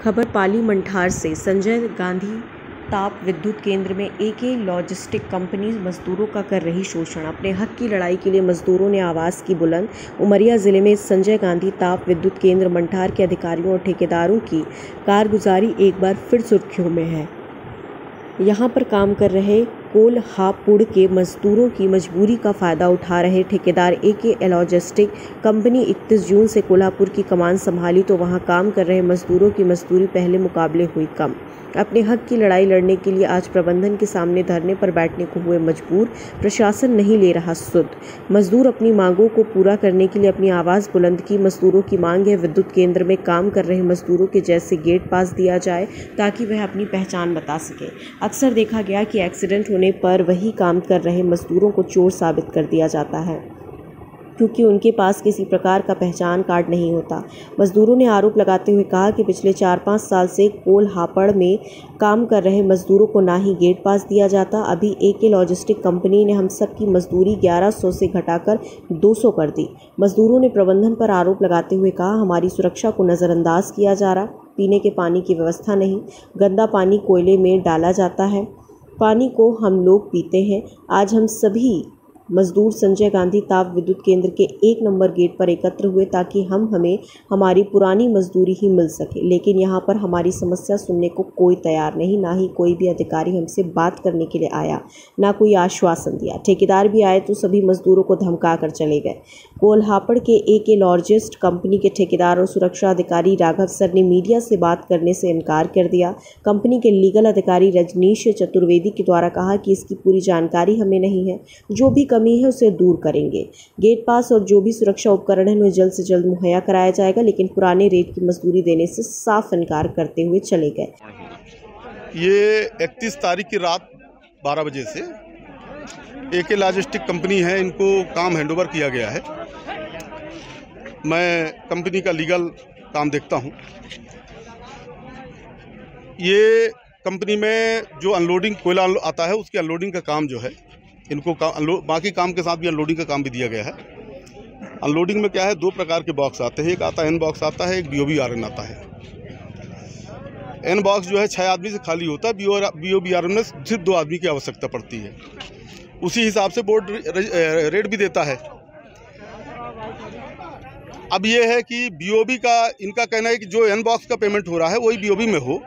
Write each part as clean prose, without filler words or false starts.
खबर पाली मंठार से। संजय गांधी ताप विद्युत केंद्र में एके लॉजिस्टिक कंपनी मजदूरों का कर रही शोषण। अपने हक की लड़ाई के लिए मजदूरों ने आवाज़ की बुलंद। उमरिया जिले में संजय गांधी ताप विद्युत केंद्र मंठार के अधिकारियों और ठेकेदारों की कारगुजारी एक बार फिर सुर्खियों में है। यहां पर काम कर रहे कोल्हापुर के मजदूरों की मजबूरी का फ़ायदा उठा रहे ठेकेदार एके लॉजिस्टिक कंपनी 31 जून से कोल्हापुर की कमान संभाली तो वहां काम कर रहे मजदूरों की मजदूरी पहले मुकाबले हुई कम। अपने हक की लड़ाई लड़ने के लिए आज प्रबंधन के सामने धरने पर बैठने को हुए मजबूर। प्रशासन नहीं ले रहा सुध। मजदूर अपनी मांगों को पूरा करने के लिए अपनी आवाज़ बुलंद की। मजदूरों की मांग है विद्युत केंद्र में काम कर रहे मजदूरों के जैसे गेट पास दिया जाए ताकि वह अपनी पहचान बता सके। अक्सर देखा गया कि एक्सीडेंट होने पर वही काम कर रहे मजदूरों को चोर साबित कर दिया जाता है क्योंकि उनके पास किसी प्रकार का पहचान कार्ड नहीं होता। मजदूरों ने आरोप लगाते हुए कहा कि पिछले 4-5 साल से कोल्हापुर में काम कर रहे मजदूरों को ना ही गेट पास दिया जाता। अभी एके लॉजिस्टिक कंपनी ने हम सब की मजदूरी 1100 से घटाकर 200 कर दी। मजदूरों ने प्रबंधन पर आरोप लगाते हुए कहा हमारी सुरक्षा को नज़रअंदाज किया जा रहा। पीने के पानी की व्यवस्था नहीं, गंदा पानी कोयले में डाला जाता है, पानी को हम लोग पीते हैं। आज हम सभी मजदूर संजय गांधी ताप विद्युत केंद्र के 1 नंबर गेट पर एकत्र हुए ताकि हमें हमारी पुरानी मजदूरी ही मिल सके, लेकिन यहाँ पर हमारी समस्या सुनने को कोई तैयार नहीं। ना ही कोई भी अधिकारी हमसे बात करने के लिए आया, ना कोई आश्वासन दिया। ठेकेदार भी आए तो सभी मजदूरों को धमका कर चले गए। कोल्हापुर के एके लॉजिस्ट कंपनी के ठेकेदार और सुरक्षा अधिकारी राघव सर ने मीडिया से बात करने से इनकार कर दिया। कंपनी के लीगल अधिकारी रजनीश चतुर्वेदी के द्वारा कहा कि इसकी पूरी जानकारी हमें नहीं है, जो भी कमी है उसे दूर करेंगे। गेट पास और जो भी सुरक्षा उपकरण है उन्हें जल्द से जल्द मुहैया कराया जाएगा, लेकिन पुराने रेट की मजदूरी देने से साफ इनकार करते हुए चले गए। ये 31 तारीख की रात 12 बजे से एके लॉजिस्टिक कंपनी है, इनको काम हैंडओवर किया गया है। मैं कंपनी का लीगल काम देखता हूँ। ये कंपनी में जो अनलोडिंग कोयला आता है उसकी अनलोडिंग का काम जो है इनको बाकी काम के साथ भी अनलोडिंग का काम भी दिया गया है। अनलोडिंग में क्या है, 2 प्रकार के बॉक्स आते हैं। एक आता है एन बॉक्स आता है, एक BOBRN आता है। एन बॉक्स जो है 6 आदमी से खाली होता है, BOBRN में सिर्फ 2 आदमी की आवश्यकता पड़ती है। उसी हिसाब से बोर्ड रेट भी देता है। अब ये है कि BOB का इनका कहना है कि जो एन बॉक्स का पेमेंट हो रहा है वही BOB में हो,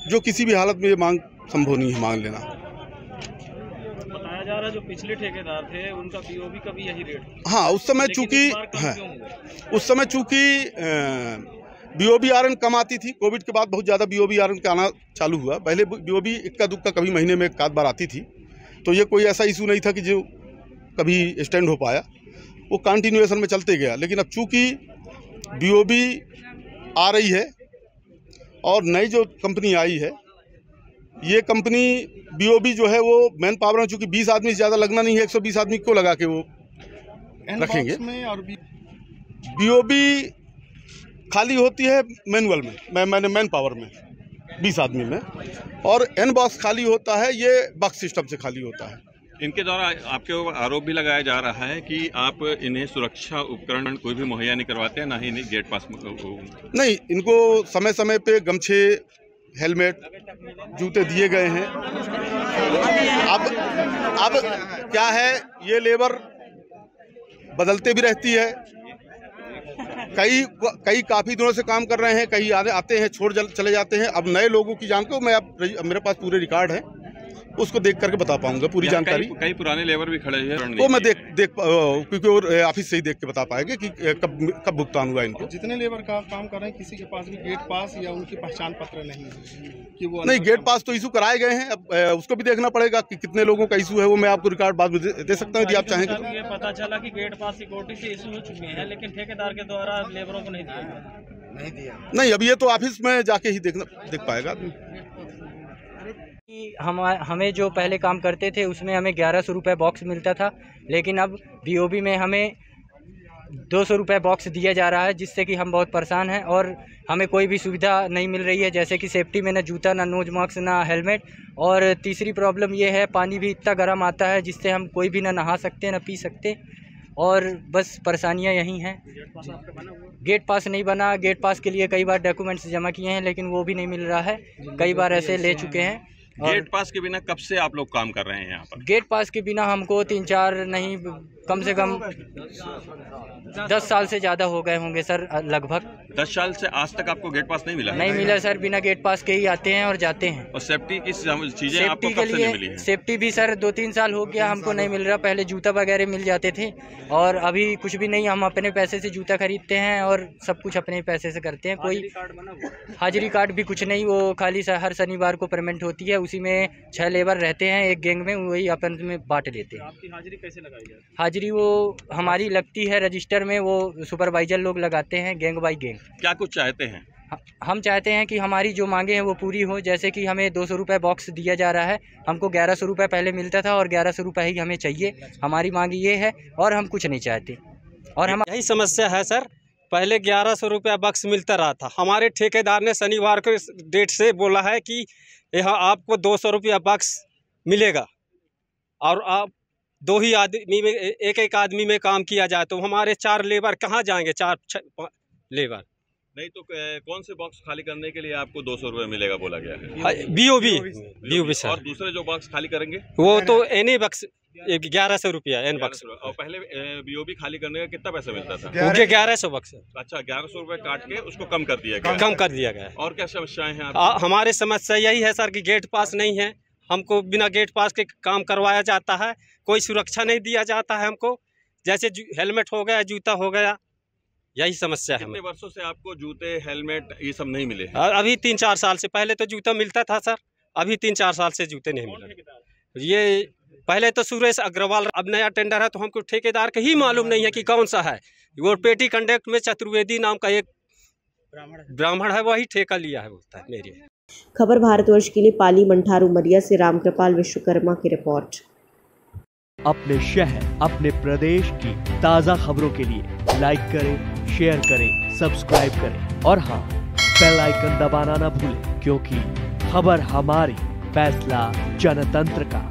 जो किसी भी हालत में ये मांग संभव नहीं है मांग लेना। बताया जा रहा है जो पिछले ठेकेदार थे उनका BOB का भी यही रेट। हाँ, उस समय चूँकि BOBRN कम आती थी। कोविड के बाद बहुत ज़्यादा BOBRN का आना चालू हुआ। पहले BOB इक्का दुक्का कभी महीने में 1 बार आती थी, तो ये कोई ऐसा इशू नहीं था कि जो कभी स्टैंड हो पाया, वो कंटिन्यूएशन में चलते गया। लेकिन अब चूँकि BOB आ रही है और नई जो कंपनी आई है, ये कंपनी BOB जो है वो मैन पावर में चूँकि 20 आदमी से ज़्यादा लगना नहीं है, 120 आदमी को लगा के वो रखेंगे। और BOB खाली होती है मैनुअल में, मैंने मैन पावर में 20 आदमी में, और एन बॉक्स खाली होता है, ये बक्स सिस्टम से खाली होता है। इनके द्वारा आपके ऊपर आरोप भी लगाया जा रहा है कि आप इन्हें सुरक्षा उपकरण कोई भी मुहैया नहीं करवाते हैं, ना ही इन्हें गेट पास नहीं, इनको समय समय पे गमछे, हेलमेट, जूते दिए गए हैं। अब क्या है, ये लेबर बदलते भी रहती है। कई काफ़ी दिनों से काम कर रहे हैं, कई आते हैं छोड़ चले जाते हैं। अब नए लोगों की जान को मेरे पास पूरे रिकॉर्ड है, उसको देख करके बता पाऊंगा पूरी जानकारी। कई पुराने लेबर भी खड़े हैं, वो मैं देख क्योंकि वो ऑफिस से ही देख के बता पाएंगे कि कब भुगतान हुआ इनको। जितने लेबर का काम कर रहे हैं किसी के पास भी गेट पास या उनकी पहचान पत्र नहीं है कि वो नहीं, गेट पास तो इशू कराए गए हैं। अब उसको भी देखना पड़ेगा कि कितने लोगों का इशू है, वो मैं आपको रिकॉर्ड बाद में दे सकता हूँ यदि आप चाहेंगे तो। ये पता चला कि गेट पास सिक्योरिटी से इशू हो चुके हैं, लेकिन ठेकेदार के द्वारा लेबरों को नहीं दिया। नहीं, अब ये तो ऑफिस में जाके ही देख पाएगा आदमी। हमें जो पहले काम करते थे उसमें हमें 1100 रुपये बॉक्स मिलता था, लेकिन अब BOB में हमें 200 रुपये बॉक्स दिया जा रहा है, जिससे कि हम बहुत परेशान हैं और हमें कोई भी सुविधा नहीं मिल रही है, जैसे कि सेफ्टी में ना जूता, ना नोज मास्क, ना हेलमेट। और तीसरी प्रॉब्लम ये है, पानी भी इतना गर्म आता है जिससे हम कोई भी ना नहा सकते ना पी सकते। और बस परेशानियां यही हैं। गेट पास नहीं बना, गेट पास के लिए कई बार डॉक्यूमेंट्स जमा किए हैं लेकिन वो भी नहीं मिल रहा है, कई बार ऐसे ले चुके हैं। गेट पास के बिना कब से आप लोग काम कर रहे हैं यहाँ पर? गेट पास के बिना हमको 3-4 नहीं, कम से कम 10 साल से ज़्यादा हो गए होंगे सर, लगभग 10 साल से आज तक आपको गेट पास नहीं मिला? नहीं मिला सर, बिना गेट पास के ही आते हैं और जाते हैं। और सेफ्टी की चीजें आपको सेफ्टी कब के से नहीं मिली लिए है? सेफ्टी भी सर 2-3 साल हो गया हमको नहीं मिल रहा। पहले जूता वगैरह मिल जाते थे और अभी कुछ भी नहीं, हम अपने पैसे से जूता खरीदते हैं और सब कुछ अपने पैसे से करते हैं। कोई हाजिरी कार्ड भी कुछ नहीं, वो खाली हर शनिवार को पेमेंट होती है, उसी में 6 लेबर रहते हैं एक गैंग में, वही अपन में बांट लेते हैं। आपकी हाजिरी कैसे लगाई जाए? हाजिरी वो हमारी लगती है रजिस्टर में, वो सुपरवाइजर लोग लगाते हैं गैंग बाई गैंग। क्या कुछ चाहते हैं? हम चाहते हैं कि हमारी जो मांगे हैं वो पूरी हो, जैसे कि हमें 200 रुपये बॉक्स दिया जा रहा है, हमको 1100 रुपये पहले मिलता था और 1100 रुपये ही हमें चाहिए। हमारी मांग ये है और हम कुछ नहीं चाहते। और हम यही समस्या है सर, पहले 1100 रुपया बॉक्स मिलता रहा था। हमारे ठेकेदार ने शनिवार को डेट से बोला है कि यहाँ आपको 200 रुपया बॉक्स मिलेगा और आप 2 ही आदमी में, एक आदमी में काम किया जाए तो हमारे 4 लेबर कहाँ जाएंगे? 4-5 लेबर नहीं तो कौन से बॉक्स खाली करने के लिए आपको 200 रुपये मिलेगा बोला गया है? BOB sir. और दूसरे जो बॉक्स खाली करेंगे वो तो एनी बॉक्स 1100 रुपया एन बॉक्स। और पहले बीओबी खाली करने का कितना पैसा मिलता था? मुझे 1100 बॉक्स। अच्छा, 1100 रुपये काट के उसको कम कर दिया गया? कम कर दिया गया। और क्या समस्याएं हैं आपकी? हमारे समस्या यही है सर कि गेट पास नहीं है, हमको बिना गेट पास के काम करवाया जाता है, कोई सुरक्षा नहीं दिया जाता है हमको, जैसे हेलमेट हो गया, जूता हो गया, यही समस्या है। कितने वर्षों से आपको जूते, हेलमेट ये सब नहीं मिले? अभी 3-4 साल से। पहले तो जूता मिलता था सर, अभी 3-4 साल से जूते नहीं मिले। ये पहले तो सुरेश अग्रवाल, अब नया टेंडर है तो हमको ठेकेदार का ही मालूम नहीं है कि कौन सा है। वो पेटी कंडक्ट में चतुर्वेदी नाम का एक ब्राह्मण है, वही ठेका लिया है बोलता है मेरे। खबर भारतवर्ष के लिए पाली मंठार उमरिया से रामकृपाल विश्वकर्मा की रिपोर्ट। अपने शहर, अपने प्रदेश की ताज़ा खबरों के लिए लाइक करें, शेयर करें, सब्सक्राइब करें और हाँ, बेल आइकन दबाना ना भूलें, क्योंकि खबर हमारी, फैसला जनतंत्र का।